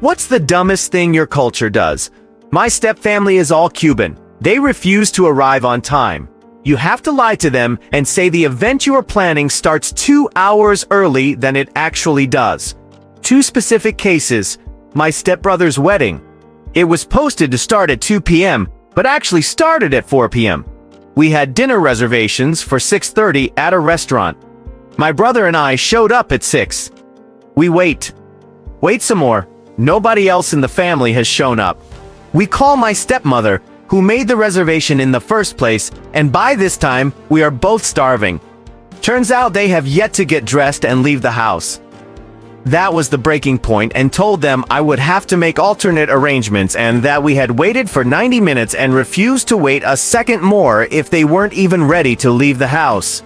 What's the dumbest thing your culture does? My stepfamily is all Cuban. They refuse to arrive on time. You have to lie to them and say the event you are planning starts 2 hours early than it actually does. Two specific cases. My stepbrother's wedding. It was posted to start at 2 p.m., but actually started at 4 p.m. We had dinner reservations for 6:30 at a restaurant. My brother and I showed up at 6. We wait some more. Nobody else in the family has shown up. We call my stepmother, who made the reservation in the first place, and by this time, we are both starving. Turns out they have yet to get dressed and leave the house. That was the breaking point, and told them I would have to make alternate arrangements and that we had waited for 90 minutes and refused to wait a second more if they weren't even ready to leave the house.